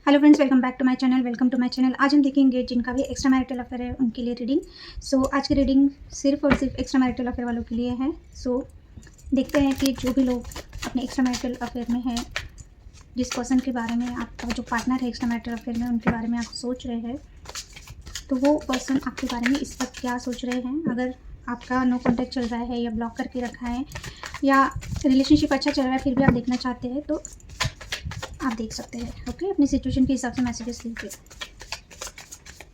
Hello friends, welcome back to my channel. आज हम देखेंगे जिनका भी एक्स्ट्रा मैरिटल अफेयर है उनके लिए रीडिंग। आज की रीडिंग सिर्फ और सिर्फ एक्स्ट्रा मैरिटल अफेयर वालों के लिए है। देखते हैं कि जो भी लोग अपने एक्स्ट्रा मैरिटल अफेयर में है, जिस पर्सन के बारे में आपका जो पार्टनर है एक्स्ट्रा मैरिटल अफेयर में, उनके बारे में आप सोच रहे हैं, तो वो पर्सन आपके बारे में इस वक्त क्या सोच रहे हैं। अगर आपका नो कॉन्टैक्ट चल रहा है या ब्लॉक करके रखा है या रिलेशनशिप अच्छा चल रहा है फिर भी आप देखना चाहते हैं, तो आप देख सकते हैं। ओके, अपनी सिचुएशन के हिसाब से मैसेजेस लीजिए।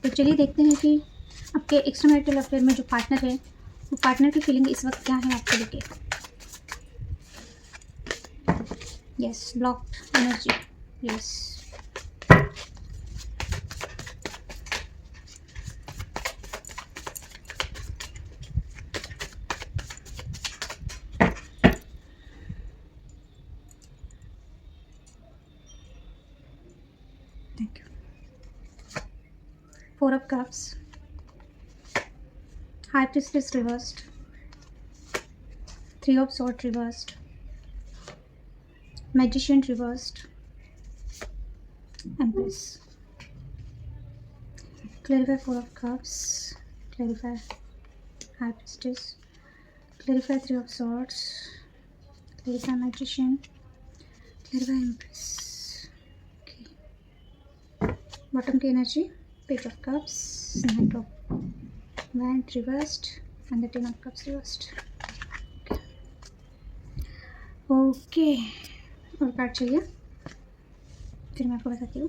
तो चलिए देखते हैं कि आपके एक्स्ट्रा मैरिटल अफेयर में जो पार्टनर है, वो पार्टनर की फीलिंग इस वक्त क्या है आपको लेके। Yes, blocked energy. Yes, thank you. 4 of cups, High Priestess reversed, 3 of swords reversed, Magician reversed, Empress. Clarify 4 of cups, clarify High Priestess, clarify 3 of swords, clarify Magician, clarify Empress. Okay. Bottom की energy, Page of Cups, Knight of Wands reversed and the 10 of Cups reversed. Okay, और card चाहिए फिर मैं आपको बताती हूँ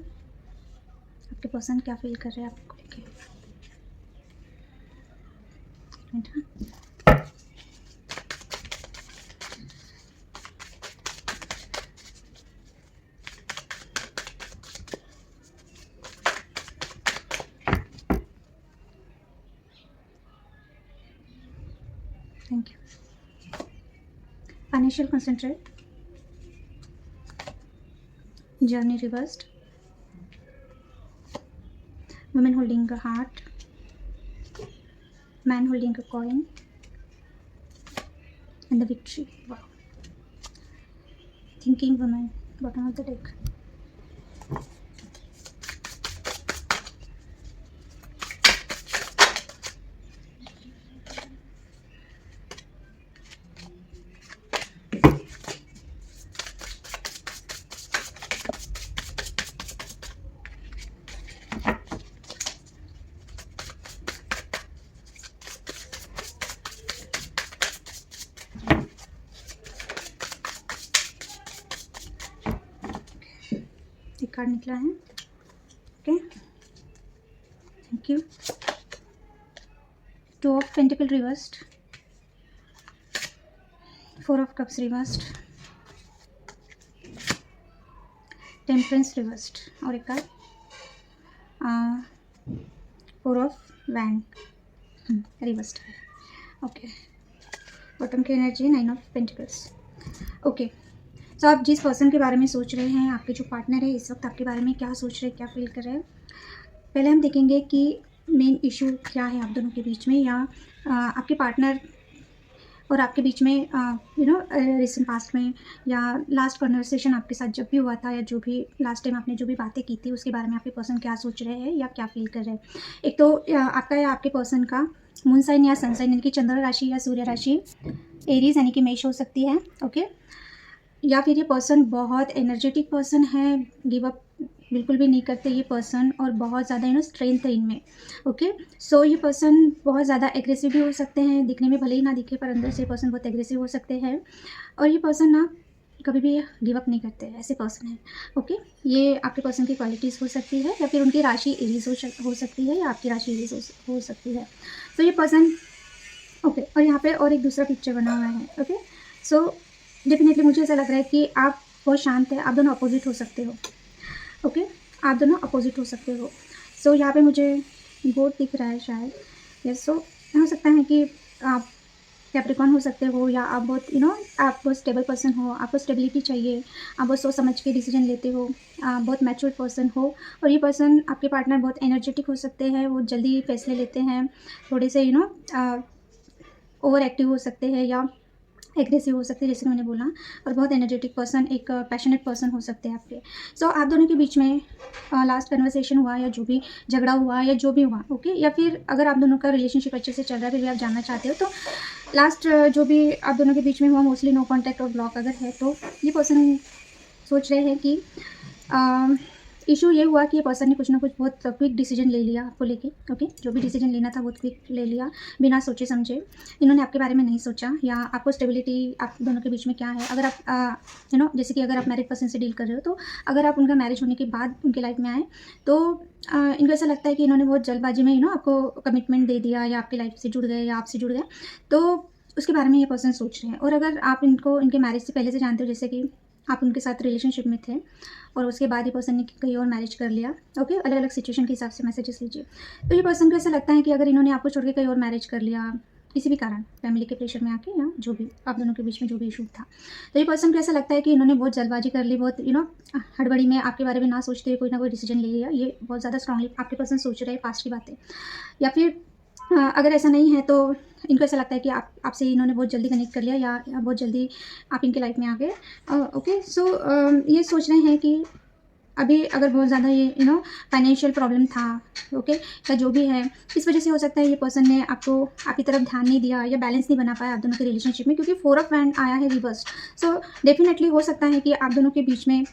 आपके person क्या फील कर रहे हैं आपको लेके। Thank you. Financial concentrate, journey reversed, woman holding a heart, man holding a coin, and the victory. Wow. Thinking woman, bottom of the deck. एक कार्ड निकला है। Okay, thank you. 2 of Pentacle reversed, 4 of Cups reversed, Temperance reversed और एक card 4 of Wands reversed है। Okay, bottom की energy 9 of Pentacles। Okay, तो आप जिस पर्सन के बारे में सोच रहे हैं, आपके जो पार्टनर है इस वक्त आपके बारे में क्या सोच रहे हैं, क्या फील कर रहे हैं, पहले हम देखेंगे कि मेन इशू क्या है आप दोनों के बीच में, या आपके पार्टनर और आपके बीच में रिसेंट पास्ट में या लास्ट कन्वर्सेशन आपके साथ जब भी हुआ था, या जो भी लास्ट टाइम आपने जो भी बातें की थी उसके बारे में आपके पर्सन क्या सोच रहे हैं या क्या फील कर रहे हैं। एक तो आपका या आपके पर्सन का मून साइन या सन साइन यानी कि चंद्र राशि या सूर्य राशि एरीज यानी कि मेष हो सकती है। ओके, या फिर ये पर्सन बहुत एनर्जेटिक पर्सन है, गिव अप बिल्कुल भी नहीं करते ये पर्सन, और बहुत ज़्यादा स्ट्रेंथ है इनमें। ओके, सो ये पर्सन बहुत ज़्यादा एग्रेसिव भी हो सकते हैं, दिखने में भले ही ना दिखे पर अंदर से पर्सन बहुत एग्रेसिव हो सकते हैं, और ये पर्सन ना कभी भी गिव अप नहीं करते, ऐसे पर्सन है। ओके, ये आपके पर्सन की क्वालिटीज़ हो सकती है, या फिर उनकी राशि एरीज हो सकती है, या आपकी राशि एरीज हो सकती है। तो ये पर्सन ओके, और यहाँ पे और एक दूसरा पिक्चर बना हुआ है। ओके, सो डेफिनेटली मुझे ऐसा लग रहा है कि आप बहुत शांत है, आप दोनों अपोजिट हो सकते हो। ओके, आप दोनों अपोजिट हो सकते हो। सो यहाँ पे मुझे गोट दिख रहा है शायद। यस, सो हो सकता है कि आप कैप्रिकॉर्न हो सकते हो, या आप बहुत आप बहुत स्टेबल पर्सन हो, आपको स्टेबिलिटी चाहिए, आप बहुत सोच समझ के डिसीजन लेते हो, आप बहुत मैच्योर पर्सन हो, और ये पर्सन आपके पार्टनर बहुत एनर्जेटिक हो सकते हैं, वो जल्दी फैसले लेते हैं, थोड़े से ओवर एक्टिव हो सकते हैं, या एग्रेसिव हो सकते हैं जैसे कि मैंने बोला, और बहुत एनर्जेटिक पर्सन, एक पैशनेट पर्सन हो सकते हैं आपके। सो आप दोनों के बीच में लास्ट कन्वर्सेशन हुआ या जो भी झगड़ा हुआ या जो भी हुआ, ओके, या फिर अगर आप दोनों का रिलेशनशिप अच्छे से चल रहा है फिर भी आप जानना चाहते हो, तो लास्ट जो भी आप दोनों के बीच में हुआ मोस्टली नो कॉन्टैक्ट और ब्लॉक अगर है, तो ये पर्सन सोच रहे हैं कि इशू ये हुआ कि ये पर्सन ने कुछ ना कुछ बहुत क्विक डिसीजन ले लिया आपको लेके, ओके, जो भी डिसीजन लेना था बहुत क्विक ले लिया बिना सोचे समझे। इन्होंने आपके बारे में नहीं सोचा, या आपको स्टेबिलिटी आप दोनों के बीच में क्या है, अगर आप जैसे कि अगर आप मैरिड पर्सन से डील कर रहे हो, तो अगर आप उनका मैरिज होने के बाद उनके लाइफ में आए तो इनको ऐसा लगता है कि इन्होंने बहुत जल्दबाजी में आपको कमिटमेंट दे दिया, या आपकी लाइफ से जुड़ गए या आपसे जुड़ गए, तो उसके बारे में ये पर्सन सोच रहे हैं। और अगर आप इनको इनके मैरिज से पहले से जानते हो, जैसे कि आप उनके साथ रिलेशनशिप में थे और उसके बाद ये पर्सन ने कहीं और मैरिज कर लिया, ओके, अलग अलग सिचुएशन के हिसाब से मैसेजेस लीजिए, तो ये पर्सन को ऐसा लगता है कि अगर इन्होंने आपको छोड़ के कहीं और मैरिज कर लिया किसी भी कारण, फैमिली के प्रेशर में आके, या जो भी आप दोनों के बीच में जो भी इशू था, तो ये पर्सन को ऐसा लगता है कि इन्होंने बहुत जल्दबाजी कर ली, बहुत हड़बड़ी में आपके बारे में ना सोचते हुए कोई ना कोई डिसीजन ले लिया। ये बहुत ज़्यादा स्ट्रांगली आपके पर्सन सोच रहे हैं पास्ट की बातें, या फिर अगर ऐसा नहीं है तो इनको ऐसा लगता है कि आपसे इन्होंने बहुत जल्दी कनेक्ट कर लिया, या बहुत जल्दी आप इनके लाइफ में आ गए, ओके। सो ये सोच रहे हैं कि अभी अगर बहुत ज़्यादा ये फाइनेंशियल प्रॉब्लम था, ओके, या जो भी है, इस वजह से हो सकता है ये पर्सन ने आपको आपकी तरफ ध्यान नहीं दिया या बैलेंस नहीं बना पाया आप दोनों के रिलेशनशिप में, क्योंकि 4 ऑफ वैंड आया है रिवर्स्ड। सो डेफिनेटली हो सकता है कि आप दोनों के बीच में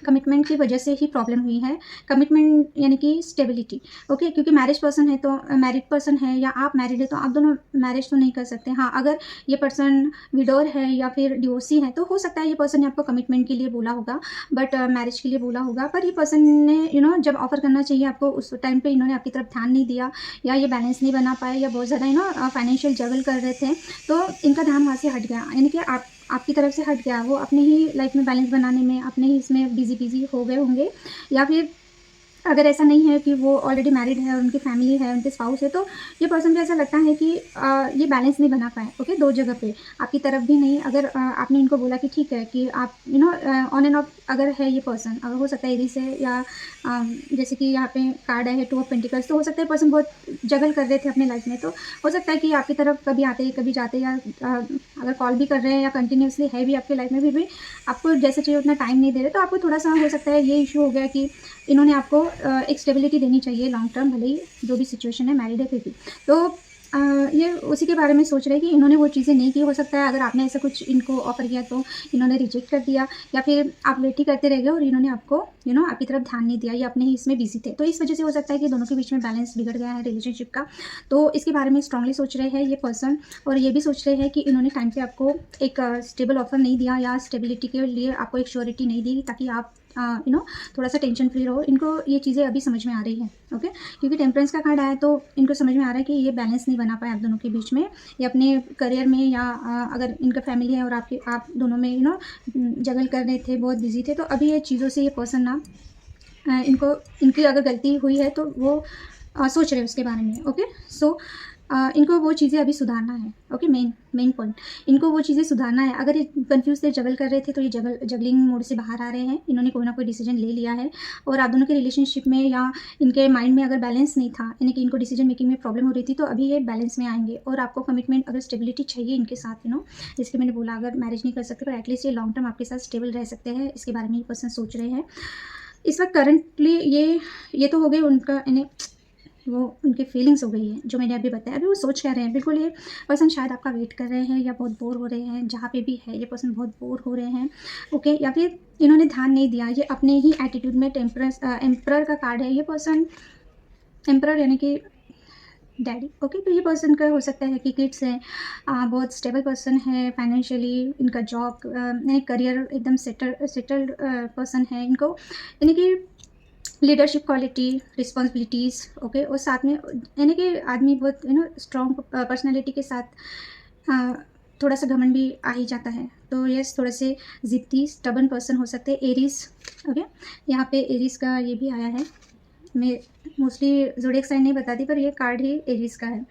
कमिटमेंट की वजह से ही प्रॉब्लम हुई है। कमिटमेंट यानी कि स्टेबिलिटी, ओके, क्योंकि मैरिज पर्सन है तो मैरिड पर्सन है, या आप मैरिड है तो आप दोनों मैरिज तो नहीं कर सकते। हाँ, अगर ये पर्सन विडोर है या फिर डिवोर्सी है तो हो सकता है ये पर्सन ने आपको कमिटमेंट के लिए बोला होगा, बट मैरिज के लिए बोला होगा, पर ये पर्सन ने जब ऑफर करना चाहिए आपको उस टाइम पे इन्होंने आपकी तरफ ध्यान नहीं दिया, या ये बैलेंस नहीं बना पाए, या बहुत ज़्यादा फाइनेंशियल जगल कर रहे थे, तो इनका ध्यान वहाँ से हट गया, यानी कि आपकी तरफ से हट गया। वो अपने ही लाइफ में बैलेंस बनाने में, अपने ही इसमें बिजी हो गए होंगे, या फिर अगर ऐसा नहीं है कि वो ऑलरेडी मैरिड है और उनकी फैमिली है, उनके स्पाउस है, तो ये पर्सन को ऐसा लगता है कि ये बैलेंस नहीं बना पाए, ओके, 2 जगह पे, आपकी तरफ भी नहीं। अगर आपने इनको बोला कि ठीक है कि आप ऑन एंड ऑफ अगर है ये पर्सन, अगर हो सकता है एरीज है, या जैसे कि यहाँ पे कार्ड है 2 ऑफ पेंटिकल्स, तो हो सकता है पर्सन बहुत जगल कर रहे थे अपने लाइफ में, तो हो सकता है कि आपकी तरफ कभी आते कभी जाते, या अगर कॉल भी कर रहे हैं या कंटिन्यूसली है भी आपके लाइफ में, फिर भी आपको जैसे चाहिए उतना टाइम नहीं दे रहे, तो आपको थोड़ा सा हो सकता है ये इशू हो गया कि इन्होंने आपको एक स्टेबिलिटी देनी चाहिए लॉन्ग टर्म, भले ही जो भी सिचुएशन है, मैरिड है फिर भी, तो ये उसी के बारे में सोच रहे हैं कि इन्होंने वो चीज़ें नहीं की। हो सकता है अगर आपने ऐसा कुछ इनको ऑफर किया तो इन्होंने रिजेक्ट कर दिया, या फिर आप वेट ही करते रह गए और इन्होंने आपको आपकी तरफ ध्यान नहीं दिया, या अपने ही इसमें बिजी थे, तो इस वजह से हो सकता है कि दोनों के बीच में बैलेंस बिगड़ गया है रिलेशनशिप का। तो इसके बारे में स्ट्रांगली सोच रहे हैं ये पर्सन, और ये भी सोच रहे हैं कि इन्होंने टाइम पे आपको एक स्टेबल ऑफर नहीं दिया, या स्टेबिलिटी के लिए आपको एक श्योरिटी नहीं दी, ताकि आप थोड़ा सा टेंशन फ्री रहो। इनको ये चीज़ें अभी समझ में आ रही हैं, ओके, क्योंकि टेम्परेंस का कार्ड आया तो इनको समझ में आ रहा है कि ये बैलेंस नहीं बना पाए आप दोनों के बीच में, या अपने करियर में, या अगर इनका फैमिली है और आप दोनों में जगल कर रहे थे, बहुत बिजी थे, तो अभी ये चीज़ों से ये पर्सन ना इनकी अगर गलती हुई है तो वो सोच रहे हैं उसके बारे में, ओके। सो इनको वो चीज़ें अभी सुधारना है, ओके, मेन पॉइंट, इनको वो चीज़ें सुधारना है। अगर ये कंफ्यूज थे, जगल कर रहे थे, तो ये जगलिंग मोड से बाहर आ रहे हैं, इन्होंने कोई ना कोई डिसीजन ले लिया है, और आप दोनों के रिलेशनशिप में या इनके माइंड में अगर बैलेंस नहीं था, यानी कि इनको डिसीजन मेकिंग में प्रॉब्लम हो रही थी, तो अभी ये बैलेंस में आएंगे, और आपको कमिटमेंट, अगर स्टेबिलिटी चाहिए इनके साथ, जैसे मैंने बोला, अगर मैरिज नहीं कर सकते पर एटलीस्ट ये लॉन्ग टर्म आपके साथ स्टेबल रह सकते हैं, इसके बारे में ये पर्सन सोच रहे हैं इस वक्त करंटली। ये तो हो गए उनका, वो उनकी फीलिंग्स हो गई है जो मैंने अभी बताया। अभी वो सोच क्या रहे हैं, बिल्कुल ये पर्सन शायद आपका वेट कर रहे हैं, या बहुत बोर हो रहे हैं, जहाँ पे भी है ये पर्सन बहुत बोर हो रहे हैं, ओके, या फिर इन्होंने ध्यान नहीं दिया, ये अपने ही एटीट्यूड में एम्परर का कार्ड है ये पर्सन, एम्परर यानी कि डैडी, ओके। तो ये पर्सन का हो सकता है कि किड्स हैं, बहुत स्टेबल पर्सन है फाइनेंशियली, इनका जॉब यानी करियर एकदम सेटल्ड पर्सन है, इनको यानी कि लीडरशिप क्वालिटी, रिस्पॉन्सिबिलिटीज़, ओके, और साथ में यानी कि आदमी बहुत स्ट्रॉन्ग पर्सनैलिटी के साथ थोड़ा सा घमंड भी आ ही जाता है, तो ये थोड़े से ज़िद्दी स्टबर्न पर्सन हो सकते हैं। एरीज, ओके, यहाँ पे एरीज का ये भी आया है, मैं मोस्टली ज़ोडिएक साइन नहीं बताती, पर ये कार्ड ही एरीज का है,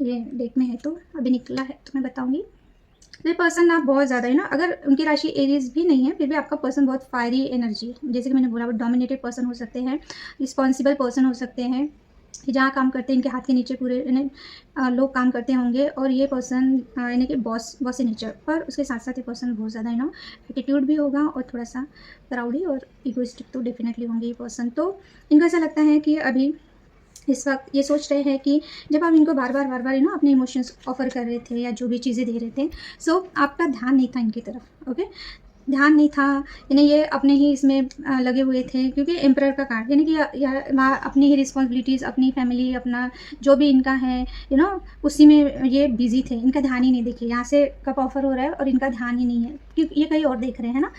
ये डेक में है तो अभी निकला है तो मैं बताऊँगी। ये पर्सन आप बहुत ज़्यादा अगर उनकी राशि एरीज भी नहीं है फिर भी आपका पर्सन बहुत फायरी एनर्जी, जैसे कि मैंने बोला, वो डोमिनेटेड पर्सन हो सकते हैं, रिस्पॉन्सिबल पर्सन हो सकते हैं, कि जहाँ काम करते हैं इनके हाथ के नीचे पूरे लोग काम करते होंगे, और ये पर्सन यानी कि बॉसी नेचर, पर उसके साथ साथ ये पर्सन बहुत ज़्यादा एटीट्यूड भी होगा और थोड़ा सा प्राउडी और इगोइस्टिक तो डेफिनेटली होंगे ये पर्सन। तो इनको ऐसा लगता है कि अभी इस वक्त ये सोच रहे हैं कि जब आप इनको बार बार अपने इमोशंस ऑफर कर रहे थे या जो भी चीज़ें दे रहे थे, सो आपका ध्यान नहीं था इनकी तरफ। ओके, ध्यान नहीं था, यानी ये अपने ही इसमें लगे हुए थे, क्योंकि एम्परर का कार्ड यानी कि वहाँ अपनी ही रिस्पॉन्सिबिलिटीज़, अपनी फैमिली, अपना जो भी इनका है उसी में ये बिजी थे। इनका ध्यान ही नहीं, देखिए यहाँ से कप ऑफर हो रहा है और इनका ध्यान ही नहीं है, क्योंकि ये कहीं और देख रहे हैं ना।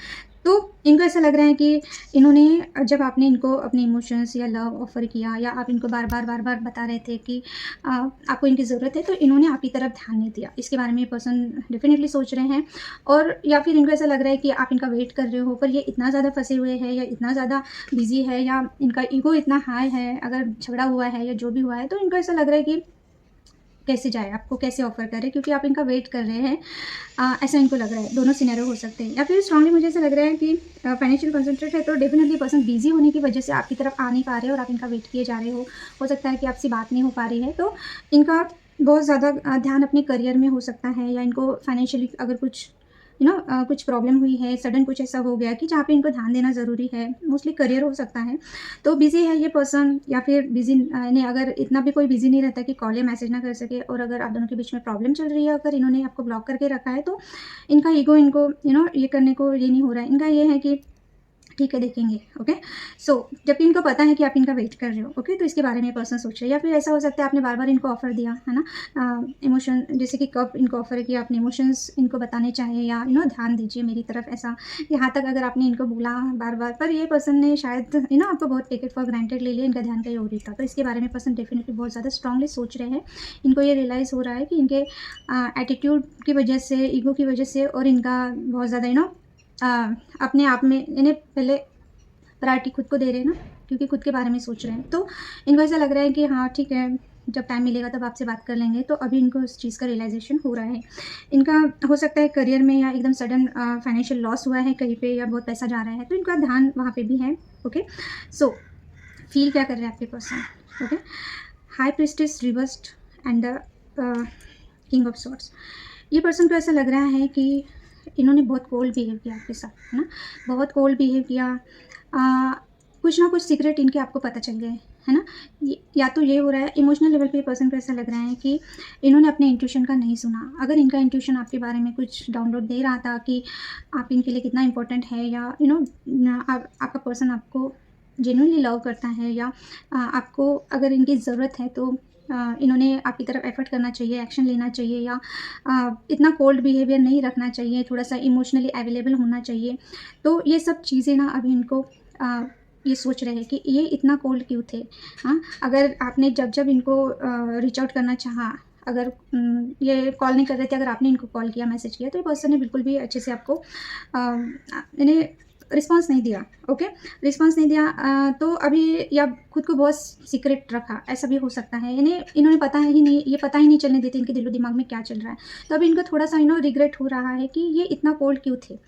तो इनको ऐसा लग रहा है कि इन्होंने जब आपने इनको अपने इमोशंस या लव ऑफ़र किया, या आप इनको बार बार बता रहे थे कि आपको इनकी ज़रूरत है, तो इन्होंने आपकी तरफ ध्यान नहीं दिया। इसके बारे में ये पर्सन डेफिनेटली सोच रहे हैं, और या फिर इनको ऐसा लग रहा है कि आप इनका वेट कर रहे हो, पर ये इतना ज़्यादा फंसे हुए हैं या इतना ज़्यादा बिजी है या इनका ईगो इतना हाई है, अगर झगड़ा हुआ है या जो भी हुआ है, तो इनको ऐसा लग रहा है कि कैसे जाए, आपको कैसे ऑफ़र करें, क्योंकि आप इनका वेट कर रहे हैं। ऐसा इनको लग रहा है। दोनों सिनेरियो हो सकते हैं, या फिर स्ट्रांगली मुझे ऐसा लग रहा है कि फाइनेंशियल कंसंट्रेट है, तो डेफिनेटली पर्सन बिजी होने की वजह से आपकी तरफ आ नहीं पा रहे हैं और आप इनका वेट किए जा रहे हो सकता है कि आपसे बात नहीं हो पा रही है, तो इनका बहुत ज़्यादा ध्यान अपने करियर में हो सकता है, या इनको फाइनेंशियली अगर कुछ कुछ प्रॉब्लम हुई है, सडन कुछ ऐसा हो गया कि जहाँ पे इनको ध्यान देना ज़रूरी है, मोस्टली करियर हो सकता है, तो बिज़ी है ये पर्सन। या फिर बिज़ी नहीं, अगर इतना भी कोई बिज़ी नहीं रहता कि कॉल या मैसेज ना कर सके, और अगर आप दोनों के बीच में प्रॉब्लम चल रही है, अगर इन्होंने आपको ब्लॉक करके रखा है, तो इनका ईगो इनको ये करने को ये नहीं हो रहा है। इनका ये है कि ठीक है, देखेंगे। ओके, सो जबकि इनको पता है कि आप इनका वेट कर रहे हो, ओके, तो इसके बारे में पर्सन सोच रहे हैं। या फिर ऐसा हो सकता है आपने बार बार इनको ऑफर दिया है ना, इमोशन, जैसे कि कब इनको ऑफर किया, अपने इमोशंस इनको बताने चाहिए, या ध्यान दीजिए मेरी तरफ, ऐसा यहाँ तक अगर आपने इनको बोला बार बार, पर ये पर्सन ने शायद आपको बहुत टेक इट फॉर ग्रांटेड ले लिया, इनका ध्यान कहीं और ही था। तो इसके बारे में पर्सन डेफिनेटली बहुत ज़्यादा स्ट्रांगली सोच रहे हैं। इनको ये रियलाइज़ हो रहा है कि इनके एटीट्यूड की वजह से, ईगो की वजह से, और इनका बहुत ज़्यादा अपने आप में इन्हें पहले प्रायोरिटी खुद को दे रहे हैं ना, क्योंकि खुद के बारे में सोच रहे हैं। तो इनको ऐसा लग रहा है कि हाँ ठीक है, जब टाइम मिलेगा तब आपसे बात कर लेंगे। तो अभी इनको इस चीज़ का रियलाइजेशन हो रहा है। इनका हो सकता है करियर में या एकदम सडन फाइनेंशियल लॉस हुआ है कहीं पे, या बहुत पैसा जा रहा है, तो इनका ध्यान वहाँ पे भी है। ओके, सो फील क्या कर रहे हैं आपके person. Okay, high priestess reversed and the king of swords. ये पर्सन को ऐसा लग रहा है कि इन्होंने बहुत कोल्ड बिहेव किया आपके साथ, है ना, बहुत कोल्ड बिहेव किया। कुछ ना कुछ सीक्रेट इनके आपको पता चल गए, है ना। या तो ये हो रहा है इमोशनल लेवल पे पर्सन को ऐसा लग रहा है कि इन्होंने अपने इंट्यूशन का नहीं सुना। अगर इनका इंट्यूशन आपके बारे में कुछ डाउनलोड दे रहा था कि आप इनके लिए कितना इंपॉर्टेंट है, या आपका पर्सन आपको जेन्युइनली लव करता है, या आपको अगर इनकी ज़रूरत है, तो इन्होंने आपकी तरफ एफर्ट करना चाहिए, एक्शन लेना चाहिए, या इतना कोल्ड बिहेवियर नहीं रखना चाहिए, थोड़ा सा इमोशनली अवेलेबल होना चाहिए। तो ये सब चीज़ें ना अभी इनको ये सोच रहे हैं कि ये इतना कोल्ड क्यों थे। हाँ, अगर आपने जब इनको रीच आउट करना चाहा, अगर ये कॉल नहीं कर रहे थे, अगर आपने इनको कॉल किया, मैसेज किया, तो ये पर्सन ने बिल्कुल भी अच्छे से आपको इन्हें रिस्पॉन्स नहीं दिया। ओके, रिस्पॉन्स नहीं दिया, तो अभी या खुद को बहुत सीक्रेट रखा, ऐसा भी हो सकता है। इन्होंने पता है ही नहीं, ये पता ही नहीं चलने देते इनके दिलो दिमाग में क्या चल रहा है। तो अभी इनको थोड़ा सा रिग्रेट हो रहा है कि ये इतना कोल्ड क्यों थे।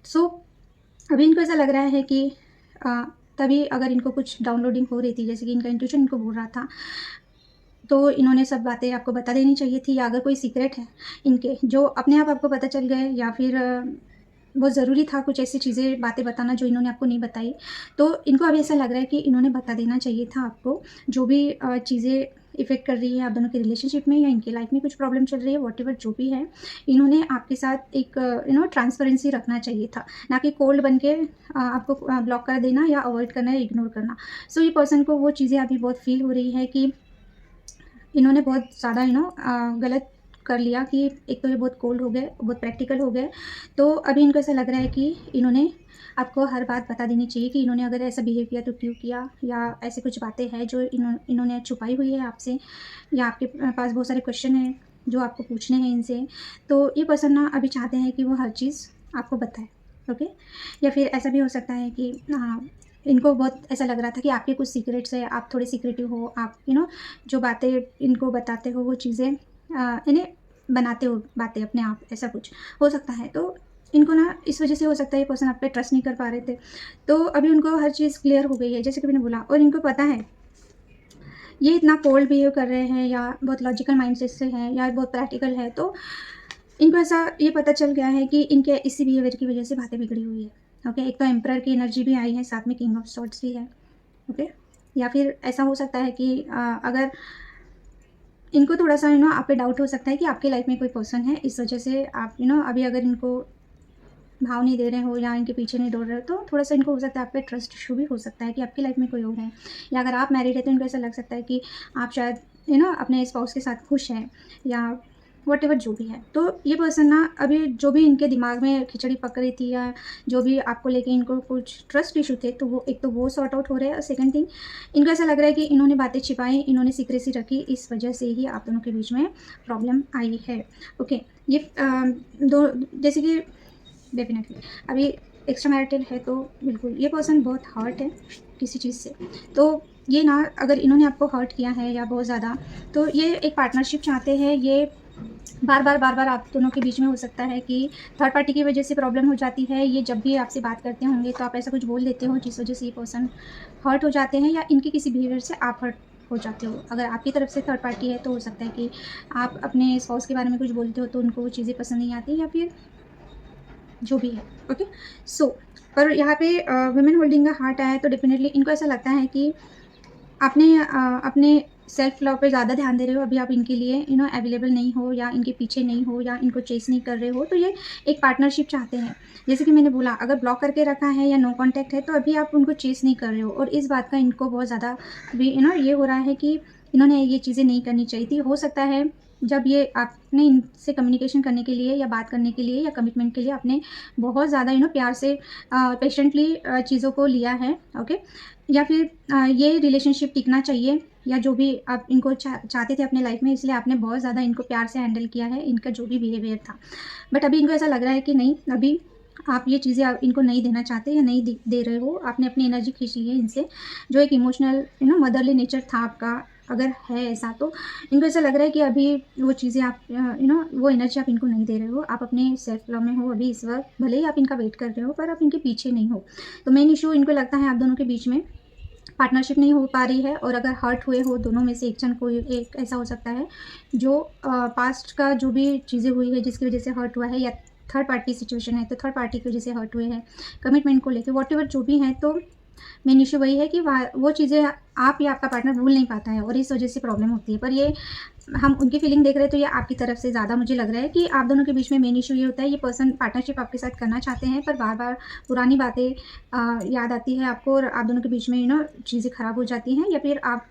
सो अभी इनको ऐसा लग रहा है कि तभी अगर इनको कुछ डाउनलोडिंग हो रही थी, जैसे कि इनका इंट्यूशन इनको बोल रहा था, तो इन्होंने सब बातें आपको बता देनी चाहिए थी। या अगर कोई सीक्रेट है इनके जो अपने आप आपको पता चल गए, या फिर बहुत ज़रूरी था कुछ ऐसी चीज़ें, बातें बताना जो इन्होंने आपको नहीं बताई, तो इनको अभी ऐसा लग रहा है कि इन्होंने बता देना चाहिए था आपको। जो भी चीज़ें इफ़ेक्ट कर रही है आप दोनों के रिलेशनशिप में, या इनकी लाइफ में कुछ प्रॉब्लम चल रही है, व्हाटएवर जो भी है, इन्होंने आपके साथ एक ट्रांसपेरेंसी रखना चाहिए था, ना कि कोल्ड बन के आपको ब्लॉक कर देना, या अवॉइड करना, या इग्नोर करना। सो ये पर्सन को वो चीज़ें अभी बहुत फील हो रही है कि इन्होंने बहुत ज़्यादा गलत कर लिया, कि एक तो ये बहुत कोल्ड हो गए, बहुत प्रैक्टिकल हो गए। तो अभी इनको ऐसा लग रहा है कि इन्होंने आपको हर बात बता देनी चाहिए कि इन्होंने अगर ऐसा बिहेव किया तो क्यों किया, या ऐसे कुछ बातें हैं जो इन्होंने छुपाई हुई है आपसे, या आपके पास बहुत सारे क्वेश्चन हैं जो आपको पूछने हैं इनसे। तो ये पर्सन ना अभी चाहते हैं कि वो हर चीज़ आपको बताए। ओके, या फिर ऐसा भी हो सकता है कि इनको बहुत ऐसा लग रहा था कि आपके कुछ सीक्रेट्स है, आप थोड़े सीक्रेटिव हो, आप जो बातें इनको बताते हो वो चीज़ें इन्हें बनाते हो बातें अपने आप, ऐसा कुछ हो सकता है। तो इनको ना इस वजह से हो सकता है ये पर्सन आप पे ट्रस्ट नहीं कर पा रहे थे। तो अभी उनको हर चीज़ क्लियर हो गई है, जैसे कि मैंने बोला, और इनको पता है ये इतना कोल्ड बिहेव कर रहे हैं या बहुत लॉजिकल माइंडसेट से हैं या बहुत प्रैक्टिकल है, तो इनको ऐसा ये पता चल गया है कि इनके इसी बिहेवियर की वजह से बातें बिगड़ी हुई है। ओके, एक तो एम्परर की एनर्जी भी आई है, साथ में किंग ऑफ सॉर्ड्स भी है। ओके, या फिर ऐसा हो सकता है कि अगर इनको थोड़ा सा आप पे डाउट हो सकता है कि आपके लाइफ में कोई पर्सन है, इस वजह से आप अभी अगर इनको भाव नहीं दे रहे हो या इनके पीछे नहीं दौड़ रहे हो, तो थोड़ा सा इनको हो सकता है आप पे ट्रस्ट इशू भी हो सकता है कि आपकी लाइफ में कोई और है। या अगर आप मैरिड है तो इनको ऐसा लग सकता है कि आप शायद अपने स्पाउस के साथ खुश हैं या वॉटेवर जो भी है। तो ये पर्सन ना अभी जो भी इनके दिमाग में खिचड़ी पक रही थी या जो भी आपको लेके इनको कुछ ट्रस्ट इशू थे, तो वो एक तो वो सॉर्ट आउट हो रहे हैं, और सेकंड थिंग इनको ऐसा लग रहा है कि इन्होंने बातें छिपाई, इन्होंने सीक्रेसी रखी, इस वजह से ही आप दोनों के बीच में प्रॉब्लम आई है। ओके, ये दो जैसे कि डेफिनेटली अभी एक्स्ट्रा मैरिटल है, तो बिल्कुल ये पर्सन बहुत हर्ट है किसी चीज़ से। तो ये ना अगर इन्होंने आपको हर्ट किया है या बहुत ज़्यादा, तो ये एक पार्टनरशिप चाहते हैं। ये बार बार आप दोनों के बीच में हो सकता है कि थर्ड पार्टी की वजह से प्रॉब्लम हो जाती है। ये जब भी आपसे बात करते होंगे तो आप ऐसा कुछ बोल देते हो जिस वजह से ये पर्सन हर्ट हो जाते हैं, या इनके किसी बिहेवियर से आप हर्ट हो जाते हो। अगर आपकी तरफ से थर्ड पार्टी है तो हो सकता है कि आप अपने स्पाउस के बारे में कुछ बोलते हो तो उनको वो चीज़ें पसंद नहीं आती, या फिर जो भी है। ओके, सो पर यहाँ पे वुमेन होल्डिंग का हार्ट आया है, तो डेफिनेटली इनको ऐसा लगता है कि आपने अपने सेल्फ लव पे ज़्यादा ध्यान दे रहे हो, अभी आप इनके लिए अवेलेबल नहीं हो या इनके पीछे नहीं हो या इनको चेस नहीं कर रहे हो, तो ये एक पार्टनरशिप चाहते हैं। जैसे कि मैंने बोला, अगर ब्लॉक करके रखा है या नो कांटेक्ट है तो अभी आप उनको चेस नहीं कर रहे हो, और इस बात का इनको बहुत ज़्यादा अभी ये हो रहा है कि इन्होंने ये चीज़ें नहीं करनी चाहिए थी। हो सकता है जब ये आपने इनसे कम्युनिकेशन करने के लिए या बात करने के लिए या कमिटमेंट के लिए आपने बहुत ज़्यादा प्यार से पेशेंटली चीज़ों को लिया है। ओके, या फिर ये रिलेशनशिप टिकना चाहिए, या जो भी आप इनको चाहते थे अपने लाइफ में, इसलिए आपने बहुत ज़्यादा इनको प्यार से हैंडल किया है, इनका जो भी बिहेवियर था। बट अभी इनको ऐसा लग रहा है कि नहीं, अभी आप ये चीज़ें आप इनको नहीं देना चाहते या नहीं दे रहे हो। आपने अपनी एनर्जी खींच ली है इनसे, जो एक इमोशनल मदरली नेचर था आपका, अगर है ऐसा, तो इनको ऐसा लग रहा है कि अभी वो चीज़ें आप वो एनर्जी आप इनको नहीं दे रहे हो। आप अपने सेल्फ लव में हो अभी इस वक्त, भले ही आप इनका वेट कर रहे हो, पर आप इनके पीछे नहीं हो। तो मेन इशू इनको लगता है आप दोनों के बीच में पार्टनरशिप नहीं हो पा रही है, और अगर हर्ट हुए हो दोनों में से एक जन, कोई एक ऐसा हो सकता है जो पास्ट का जो भी चीज़ें हुई है जिसकी वजह से हर्ट हुआ है, या थर्ड पार्टी सिचुएशन है तो थर्ड पार्टी की वजह से हर्ट हुए हैं, कमिटमेंट को लेकर वॉटेवर जो भी हैं। तो मेन इशू वही है कि वो चीज़ें आप या आपका पार्टनर भूल नहीं पाता है, और इस वजह से प्रॉब्लम होती है। पर ये हम उनकी फीलिंग देख रहे हैं तो ये आपकी तरफ से ज़्यादा मुझे लग रहा है कि आप दोनों के बीच में मेन इशू ये होता है, ये पर्सन पार्टनरशिप आपके साथ करना चाहते हैं, पर बार बार पुरानी बातें याद आती है आपको, और आप दोनों के बीच में चीज़ें ख़राब हो जाती हैं, या फिर आप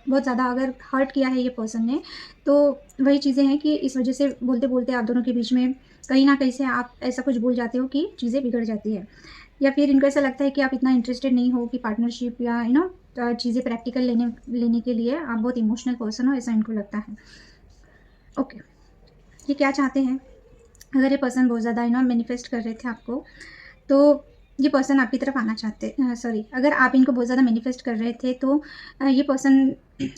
बहुत ज़्यादा अगर हर्ट किया है ये पर्सन ने, तो वही चीज़ें हैं कि इस वजह से बोलते बोलते आप दोनों के बीच में कहीं ना कहीं से आप ऐसा कुछ भूल जाते हो कि चीज़ें बिगड़ जाती है। या फिर इनको ऐसा लगता है कि आप इतना इंटरेस्टेड नहीं हो कि पार्टनरशिप या चीज़ें प्रैक्टिकल लेने के लिए आप बहुत इमोशनल पर्सन हो, ऐसा इनको लगता है। ओके, ये क्या चाहते हैं? अगर ये पर्सन बहुत ज़्यादा मैनिफेस्ट कर रहे थे आपको, तो ये पर्सन आपकी तरफ आना चाहते सॉरी, अगर आप इनको बहुत ज़्यादा मैनिफेस्ट कर रहे थे तो ये पर्सन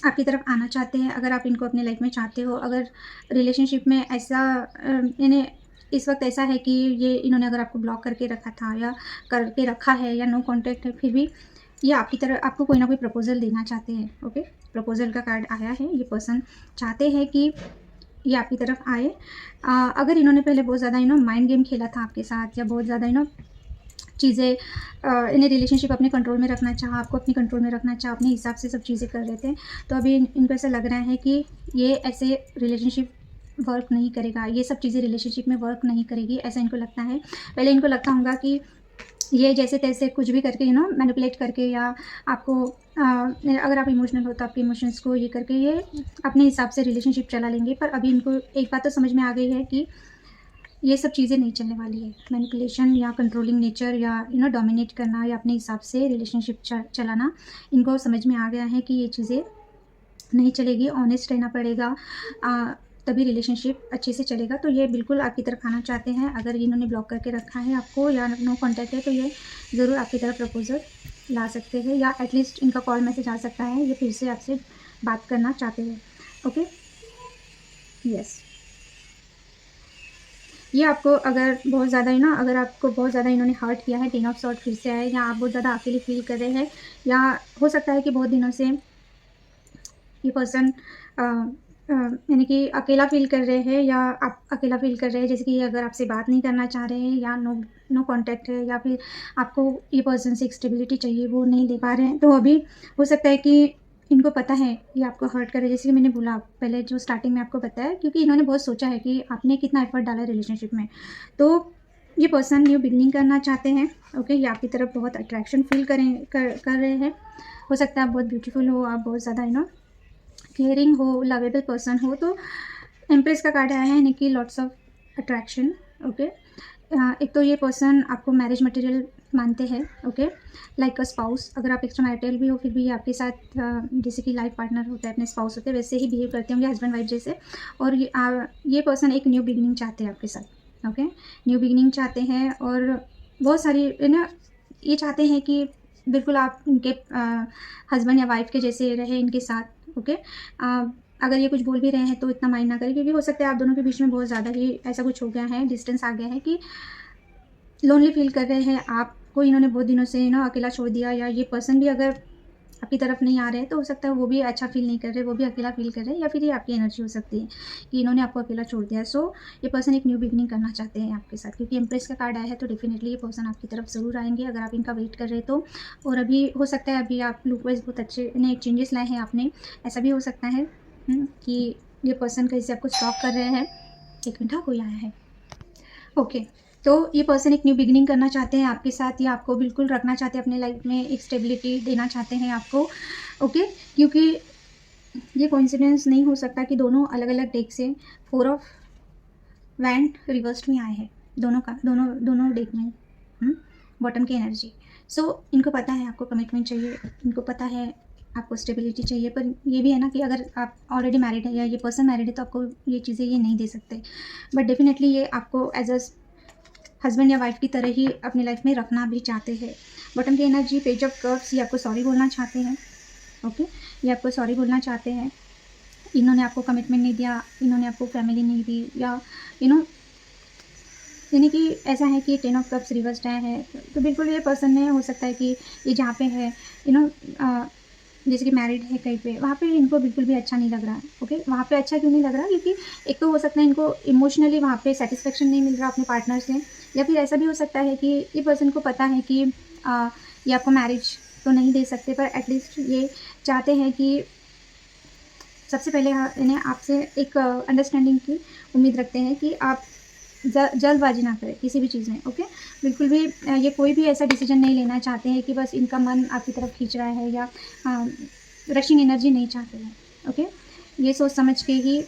आपकी तरफ आना चाहते हैं। अगर आप इनको अपने लाइफ में चाहते हो, अगर रिलेशनशिप में ऐसा इन्हें इस वक्त ऐसा है कि ये इन्होंने अगर आपको ब्लॉक करके रखा था या करके रखा है या नो कांटेक्ट है, फिर भी ये आपकी तरफ आपको कोई ना कोई प्रपोजल देना चाहते हैं। ओके, प्रपोजल का कार्ड आया है। ये पर्सन चाहते हैं कि ये आपकी तरफ आए। अगर इन्होंने पहले बहुत ज़्यादा माइंड गेम खेला था आपके साथ, या बहुत ज़्यादा चीज़ें इन्हें रिलेशनशिप अपने कंट्रोल में रखना चाहा, आपको अपने कंट्रोल में रखना चाहा, अपने हिसाब से सब चीज़ें कर रहे थे, तो अभी इनको ऐसा लग रहा है कि ये ऐसे रिलेशनशिप वर्क नहीं करेगा, ये सब चीज़ें रिलेशनशिप में वर्क नहीं करेगी, ऐसा इनको लगता है। पहले इनको लगता होगा कि ये जैसे तैसे कुछ भी करके मैनिपुलेट करके, या आपको अगर आप इमोशनल हो तो आपके इमोशंस को ये करके ये अपने हिसाब से रिलेशनशिप चला लेंगे। पर अभी इनको एक बात तो समझ में आ गई है कि ये सब चीज़ें नहीं चलने वाली है। मैनिपुलेशन या कंट्रोलिंग नेचर या डोमिनेट करना या अपने हिसाब से रिलेशनशिप चलाना, इनको समझ में आ गया है कि ये चीज़ें नहीं चलेगी। ऑनेस्ट रहना पड़ेगा, तभी रिलेशनशिप अच्छे से चलेगा। तो ये बिल्कुल आपकी तरफ आना चाहते हैं। अगर इन्होंने ब्लॉक करके रखा है आपको या नो कांटेक्ट है, तो ये ज़रूर आपकी तरफ प्रपोजल ला सकते हैं, या एटलीस्ट इनका कॉल मैसेज आ सकता है, ये फिर से आपसे बात करना चाहते हैं। ओके, यस, ये आपको अगर बहुत ज़्यादा अगर आपको बहुत ज़्यादा इन्होंने हर्ट किया है, टेन ऑफ सॉर्ड फिर से आए, या आप बहुत ज़्यादा अकेले फील कर रहे हैं, या हो सकता है कि बहुत दिनों से ये पर्सन यानी कि अकेला फ़ील कर रहे हैं या आप अकेला फ़ील कर रहे हैं, जैसे कि अगर आपसे बात नहीं करना चाह रहे हैं या नो कॉन्टैक्ट है, या फिर आपको ये पर्सन से एक स्टेबिलिटी चाहिए, वो नहीं दे पा रहे हैं। तो अभी हो सकता है कि इनको पता है ये आपको हर्ट कर रहे हैं, जैसे कि मैंने बोला पहले जो स्टार्टिंग में आपको बताया, क्योंकि इन्होंने बहुत सोचा है कि आपने कितना एफर्ट डाला है रिलेशनशिप में। तो ये पर्सन न्यू बिगनिंग करना चाहते हैं। ओके, ये आपकी तरफ बहुत अट्रैक्शन फ़ील कर रहे हैं। हो सकता है आप बहुत ब्यूटीफुल हो, आप बहुत ज़्यादा केयरिंग हो, लवेबल पर्सन हो। तो एम्प्रेस का कार्ड आया है, यानी कि लॉट्स ऑफ अट्रैक्शन। ओके, एक तो ये पर्सन आपको मैरिज मटेरियल मानते हैं। ओके, लाइक अ स्पाउस। अगर आप एक्स्ट्रा मैरिटल भी हो, फिर भी आपके साथ जैसे कि लाइफ पार्टनर होता है, अपने स्पाउस होते हैं, वैसे ही बिहेव करते होंगे, हस्बैंड वाइफ जैसे। और ये पर्सन एक न्यू बिगिनिंग चाहते हैं आपके साथ। ओके, न्यू बिगिनिंग चाहते हैं, और बहुत सारी ये चाहते हैं कि बिल्कुल आप उनके हस्बैंड या वाइफ के जैसे रहे इनके साथ। ओके, अगर ये कुछ बोल भी रहे हैं तो इतना माइंड ना करें, क्योंकि हो सकता है आप दोनों के बीच में बहुत ज़्यादा ही ऐसा कुछ हो गया है, डिस्टेंस आ गया है कि लोनली फील कर रहे हैं। आपको इन्होंने बहुत दिनों से अकेला छोड़ दिया, या ये पर्सन भी अगर आपकी तरफ नहीं आ रहे हैं तो हो सकता है वो भी अच्छा फ़ील नहीं कर रहे, वो भी अकेला फ़ील कर रहे हैं, या फिर ये आपकी एनर्जी हो सकती है कि इन्होंने आपको अकेला छोड़ दिया। सो ये पर्सन एक न्यू बिगिनिंग करना चाहते हैं आपके साथ, क्योंकि एम्प्रेस का कार्ड आया है, तो डेफिनेटली ये पर्सन आपकी तरफ ज़रूर आएंगे अगर आप इनका वेट कर रहे हैं तो। और अभी हो सकता है अभी आप लुक वाइज बहुत अच्छे चेंजेस लाए हैं आपने, ऐसा भी हो सकता है कि ये पर्सन कहीं से आपको स्टॉप कर रहे हैं। एक मिनट, हाँ, कोई आया है। ओके, तो ये पर्सन एक न्यू बिगिनिंग करना चाहते हैं आपके साथ, या आपको बिल्कुल रखना चाहते हैं अपने लाइफ में, एक स्टेबिलिटी देना चाहते हैं आपको। ओके, क्योंकि ये कोइंसिडेंस नहीं हो सकता कि दोनों अलग अलग डेक से 4 ऑफ वैंड रिवर्स्ड में आए हैं, दोनों का दोनों डेक में बॉटम की एनर्जी। सो इनको पता है आपको कमिटमेंट चाहिए, इनको पता है आपको स्टेबिलिटी चाहिए, पर ये भी है ना कि अगर आप ऑलरेडी मैरिड है या ये पर्सन मैरिड है तो आपको ये चीज़ें ये नहीं दे सकते। बट डेफिनेटली ये आपको एज अ हस्बैंड या वाइफ की तरह ही अपनी लाइफ में रखना भी चाहते हैं। बॉटम की एनर्जी पेज ऑफ कप्स, ये आपको सॉरी बोलना चाहते हैं। ओके, ये आपको सॉरी बोलना चाहते हैं। इन्होंने आपको कमिटमेंट नहीं दिया, इन्होंने आपको फैमिली नहीं दी, या यानी कि ऐसा है कि 10 ऑफ कप्स रिवर्स्ड आया है। तो बिल्कुल ये पर्सन ने, हो सकता है कि ये जहाँ पे है जैसे कि मैरिड है कहीं पे, वहाँ पे इनको बिल्कुल भी अच्छा नहीं लग रहा है। ओके, वहाँ पे अच्छा क्यों नहीं लग रहा, क्योंकि एक तो हो सकता है इनको इमोशनली वहाँ पे सेटिस्फेक्शन नहीं मिल रहा अपने पार्टनर से, या फिर ऐसा भी हो सकता है कि ये पर्सन को पता है कि ये आपको मैरिज तो नहीं दे सकते, पर एटलीस्ट ये चाहते हैं कि सबसे पहले इन्हें आपसे एक अंडरस्टैंडिंग की उम्मीद रखते हैं कि आप जल्दबाजी ना करें किसी भी चीज़ में। ओके, बिल्कुल भी ये कोई भी ऐसा डिसीजन नहीं लेना चाहते हैं कि बस इनका मन आपकी तरफ खींच रहा है, या रशिंग एनर्जी नहीं चाहते हैं। ओके, ये सोच समझ के ही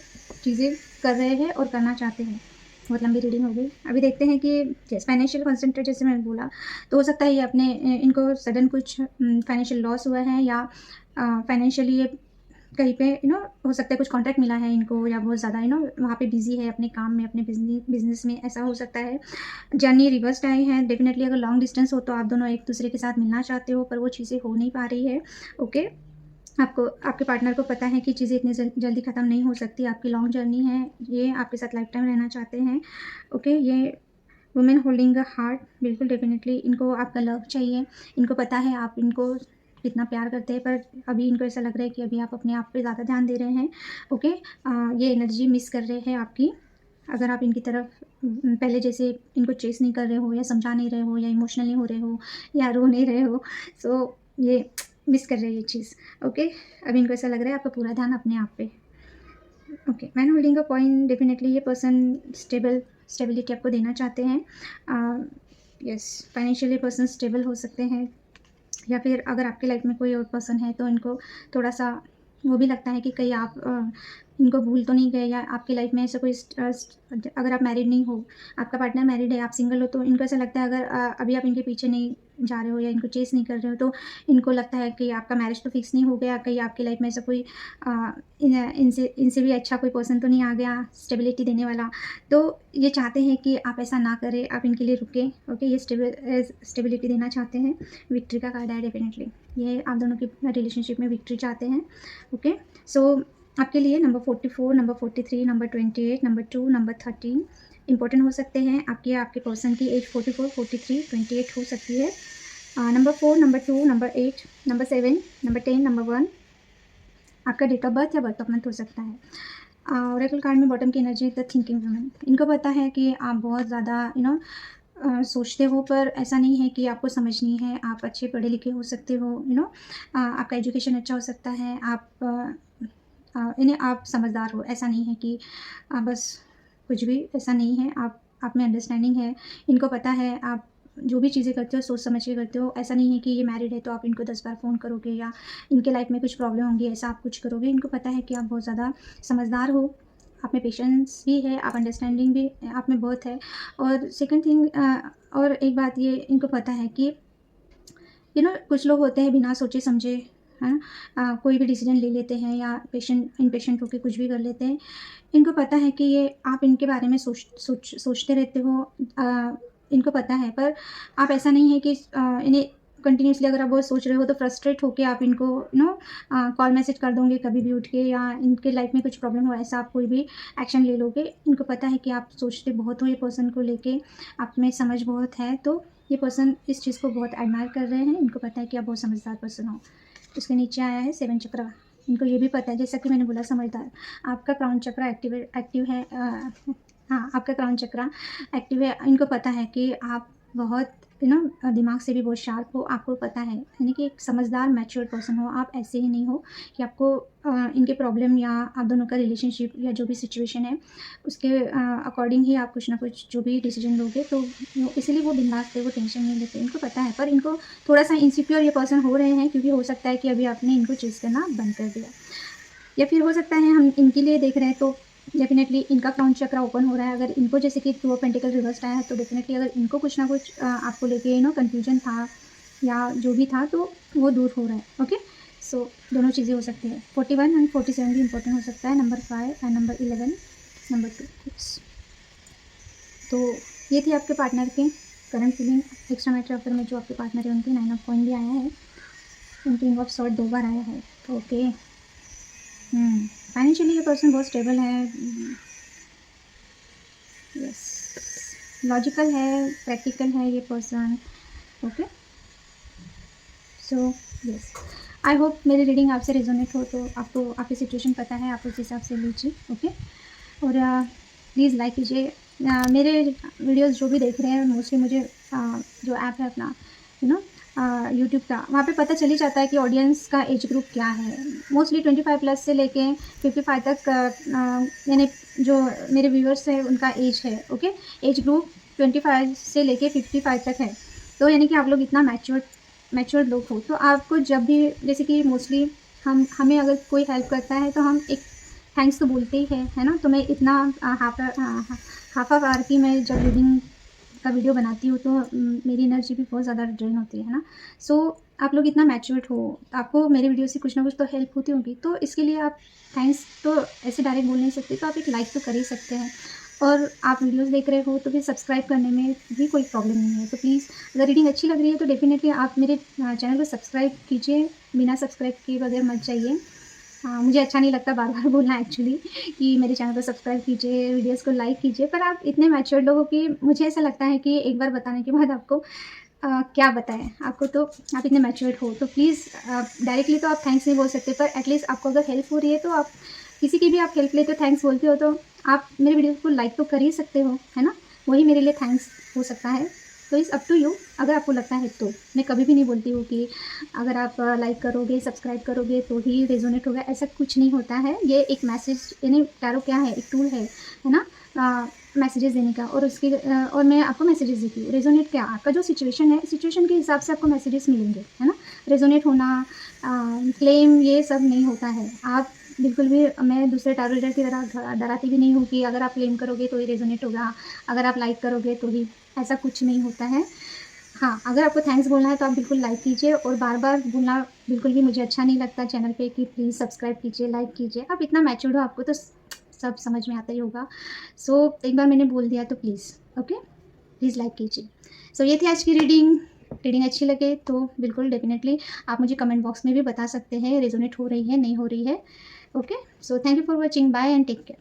चीज़ें कर रहे हैं और करना चाहते हैं। बहुत लंबी रीडिंग हो गई। अभी देखते हैं कि जैसे फाइनेंशियल कंसंट्रेट, जैसे मैंने बोला, तो हो सकता है ये अपने इनको सडन कुछ फाइनेंशियल लॉस हुआ है, या फाइनेंशियली ये कहीं पे हो सकता है कुछ कॉन्ट्रैक्ट मिला है इनको, या बहुत ज़्यादा वहाँ पे बिजी है अपने काम में, अपने बिजनेस में, ऐसा हो सकता है। जर्नी रिवर्स्ड आई है। डेफिनेटली अगर लॉन्ग डिस्टेंस हो तो आप दोनों एक दूसरे के साथ मिलना चाहते हो, पर वो चीज़ें हो नहीं पा रही है। ओके, आपको आपके पार्टनर को पता है कि चीज़ें इतनी जल्दी ख़त्म नहीं हो सकती, आपकी लॉन्ग जर्नी है, ये आपके साथ लाइफ टाइम रहना चाहते हैं। ओके, ये वुमेन होल्डिंग अ हार्ट, बिल्कुल डेफिनेटली इनको आपका लव चाहिए। इनको पता है आप इनको कितना प्यार करते हैं, पर अभी इनको ऐसा लग रहा है कि अभी आप अपने आप पे ज़्यादा ध्यान दे रहे हैं। ओके, ये एनर्जी मिस कर रहे हैं आपकी। अगर आप इनकी तरफ पहले जैसे इनको चेस नहीं कर रहे हो, या समझा नहीं रहे हो, या इमोशनल नहीं हो रहे हो, या रो नहीं रहे हो, सो ये मिस कर रहे हैं ये चीज़। ओके, अभी इनको ऐसा लग रहा है आपका पूरा ध्यान अपने आप पे। Okay, man holding a coin, definitely ये पर्सन स्टेबिलिटी आपको देना चाहते हैं। यस, फाइनेंशियली पर्सन स्टेबल हो सकते हैं, या फिर अगर आपके लाइफ में कोई और पर्सन है तो इनको थोड़ा-सा वो भी लगता है कि कहीं आप इनको भूल तो नहीं गए, या आपकी लाइफ में ऐसा कोई अगर आप मैरिड नहीं हो, आपका पार्टनर मैरिड है, आप सिंगल हो, तो इनको ऐसा लगता है अगर अभी आप इनके पीछे नहीं जा रहे हो या इनको चेस नहीं कर रहे हो, तो इनको लगता है कि आपका मैरिज तो फिक्स नहीं हो गया, कहीं आपकी लाइफ में ऐसा कोई इनसे भी अच्छा कोई पर्सन तो नहीं आ गया स्टेबिलिटी देने वाला। तो ये चाहते हैं कि आप ऐसा ना करें, आप इनके लिए रुकें। ओके, ये स्टेबिलिटी देना चाहते हैं। विक्ट्री का कार्ड है डेफिनेटली, ये आप दोनों की रिलेशनशिप में विक्ट्री चाहते हैं। ओके, सो आपके लिए number 44, number 43, number 28, number 2, number 13 important हो सकते हैं। आपके पर्सन की एज 44, 43, 28 हो सकती है। Number 4, number 2, number 8, number 7, number 10, number 1, आपका डेट ऑफ बर्थ या बर्थ ऑफ मंथ हो सकता है। ऑरेकल कार्ड में बॉटम की एनर्जी द थिंकिंग वुमन। इनको पता है कि आप बहुत ज़्यादा सोचते हो, पर ऐसा नहीं है कि आपको समझनी है। आप अच्छे पढ़े लिखे हो सकते हो, आपका एजुकेशन अच्छा हो सकता है, आप समझदार हो। ऐसा नहीं है कि बस कुछ भी, ऐसा नहीं है। आप में अंडरस्टैंडिंग है। इनको पता है आप जो भी चीज़ें करते हो सोच समझ के करते हो। ऐसा नहीं है कि ये मैरिड है तो आप इनको 10 बार फ़ोन करोगे या इनके लाइफ में कुछ प्रॉब्लम होंगी ऐसा आप कुछ करोगे। इनको पता है कि आप बहुत ज़्यादा समझदार हो, आप में पेशेंस भी है, आप अंडरस्टैंडिंग भी आप में बहुत है। और सेकंड थिंग, और एक बात ये इनको पता है कि कुछ लोग होते हैं बिना सोचे समझे, है ना, कोई भी डिसीजन ले लेते हैं या इम्पेशेंट होकर कुछ भी कर लेते हैं। इनको पता है कि ये आप इनके बारे में सोचते रहते हो। इनको पता है, पर आप ऐसा नहीं है कि इन्हें कंटिन्यूसली अगर आप बहुत सोच रहे हो तो फ्रस्ट्रेट होके आप इनको कॉल मैसेज कर दोगे कभी भी उठ के, या इनके लाइफ में कुछ प्रॉब्लम हो ऐसा आप कोई भी एक्शन ले लोगे। इनको पता है कि आप सोचते बहुत हो ये पर्सन को लेके, आप में समझ बहुत है, तो ये पर्सन इस चीज़ को बहुत एडमायर कर रहे हैं। इनको पता है कि आप बहुत समझदार पर्सन हो। उसके नीचे आया है 7 चक्र। इनको ये भी पता है, जैसा कि मैंने बोला समझदार, आपका क्राउन चक्र एक्टिव है। हाँ, आपका क्राउन चक्र एक्टिव है। इनको पता है कि आप बहुत दिमाग से भी बहुत शार्प हो। आपको पता है यानी कि एक समझदार मैच्योर पर्सन हो। आप ऐसे ही नहीं हो कि आपको इनके प्रॉब्लम या आप दोनों का रिलेशनशिप या जो भी सिचुएशन है उसके अकॉर्डिंग ही आप कुछ ना कुछ जो भी डिसीजन लोगे, तो इसीलिए वो बिंदास थे, वो टेंशन नहीं लेते। इनको पता है, पर इनको थोड़ा सा इनसिक्योर ये पर्सन हो रहे हैं क्योंकि हो सकता है कि अभी आपने इनको चीज़ करना बंद कर दिया, या फिर हो सकता है हम इनके लिए देख रहे हैं तो डेफिनेटली इनका क्राउन चक्र ओपन हो रहा है। अगर इनको जैसे कि 2 ऑफ पेंटिकल रिवर्स आया है तो डेफिनेटली अगर इनको कुछ ना कुछ आपको लेके कन्फ्यूजन था या जो भी था तो वो दूर हो रहा है। ओके, सो दोनों चीज़ें हो सकती है। 41 एंड 47 भी इंपॉर्टेंट हो सकता है, नंबर 5 एंड नंबर 11, नंबर 2। तो ये थी आपके पार्टनर के current feeling. Extra matter offer में जो आपके पार्टनर है उनकी 9 ऑफ कॉइन भी आया है, किंग ऑफ सॉर्ड 2 बार आया है। ओके, फाइनेंशियली ये पर्सन बहुत स्टेबल है, यस, लॉजिकल है, प्रैक्टिकल है ये person. Okay, so yes, I hope मेरी रीडिंग आपसे रेजोनेट हो, तो आपको आपकी सिचुएशन पता है, आप उस हिसाब से लीजिए। ओके, और प्लीज़ लाइक कीजिए। मेरे वीडियोस जो भी देख रहे हैं मोस्टली मुझे जो ऐप है अपना यूट्यूब का, वहाँ पे पता चल ही जाता है कि ऑडियंस का एज ग्रुप क्या है। मोस्टली 25 प्लस से लेके 55 तक यानी जो मेरे व्यूअर्स हैं उनका एज है। ओके, एज ग्रुप 25 से लेके 55 तक है। तो यानी कि आप लोग इतना मैच्योर्ड लोग हो, तो आपको जब भी जैसे कि मोस्टली हमें अगर कोई हेल्प करता है तो हम एक थैंक्स तो बोलते ही है ना। तो मैं इतना हाफ आवर की मैं जब रीडिंग का वीडियो बनाती हूँ तो मेरी एनर्जी भी बहुत ज़्यादा ड्रेन होती है ना। सो आप लोग इतना मैच्योर्ड हो, आपको मेरे वीडियो से कुछ ना कुछ तो हेल्प होती होगी, तो इसके लिए आप थैंक्स तो ऐसे डायरेक्ट बोल नहीं सकते, तो आप एक लाइक तो कर ही सकते हैं। और आप वीडियोस देख रहे हो तो फिर सब्सक्राइब करने में भी कोई प्रॉब्लम नहीं है। तो प्लीज़ अगर रीडिंग अच्छी लग रही है तो डेफिनेटली आप मेरे चैनल को सब्सक्राइब कीजिए, बिना सब्सक्राइब किए बगैर मत जाइए। मुझे अच्छा नहीं लगता बार बार बोलना एक्चुअली कि मेरे चैनल को सब्सक्राइब कीजिए, वीडियोस को लाइक कीजिए, पर आप इतने मैच्योर्ड लोग हो कि मुझे ऐसा लगता है कि एक बार बताने के बाद आपको क्या बताएं आपको, तो आप इतने मैच्योर्ड हो तो प्लीज़ डायरेक्टली तो आप थैंक्स नहीं बोल सकते, पर एटलीस्ट आपको अगर हेल्प हो रही है तो आप किसी की भी आप हेल्प लेते हो, थैंक्स बोलते हो, तो आप मेरे वीडियो को लाइक तो कर ही सकते हो, है ना। वही मेरे लिए थैंक्स हो सकता है। तो इज़ अप टू यू, अगर आपको लगता है तो। मैं कभी भी नहीं बोलती हूँ कि अगर आप लाइक करोगे सब्सक्राइब करोगे तो ही रेजोनेट होगा, ऐसा कुछ नहीं होता है। ये एक मैसेज यानी टैरो क्या है, एक टूल है ना मैसेजेस देने का, और उसके और मैं आपको मैसेजेस देती हूँ। रेजोनेट क्या, आपका जो सिचुएशन है, सिचुएशन के हिसाब से आपको मैसेजेस मिलेंगे, है ना। रेजोनेट होना क्लेम ये सब नहीं होता है। आप बिल्कुल भी, मैं दूसरे टैरो रीडर की तरह डराती भी नहीं हूँ कि अगर आप क्लेम करोगे तो ही रेजोनेट होगा, अगर आप लाइक करोगे तो ही, ऐसा कुछ नहीं होता है। हाँ, अगर आपको थैंक्स बोलना है तो आप बिल्कुल लाइक कीजिए, और बार-बार बोलना बिल्कुल भी मुझे अच्छा नहीं लगता चैनल पे कि प्लीज़ सब्सक्राइब कीजिए, लाइक कीजिए। आप इतना मैच्योर्ड हो, आपको तो सब समझ में आता ही होगा। सो एक बार मैंने बोल दिया तो प्लीज़, ओके, प्लीज़ लाइक कीजिए। सो ये थी आज की रीडिंग। रीडिंग अच्छी लगे तो बिल्कुल डेफिनेटली आप मुझे कमेंट बॉक्स में भी बता सकते हैं रेजोनेट हो रही है, नहीं हो रही है। Okay, so thank you for watching, bye and take care.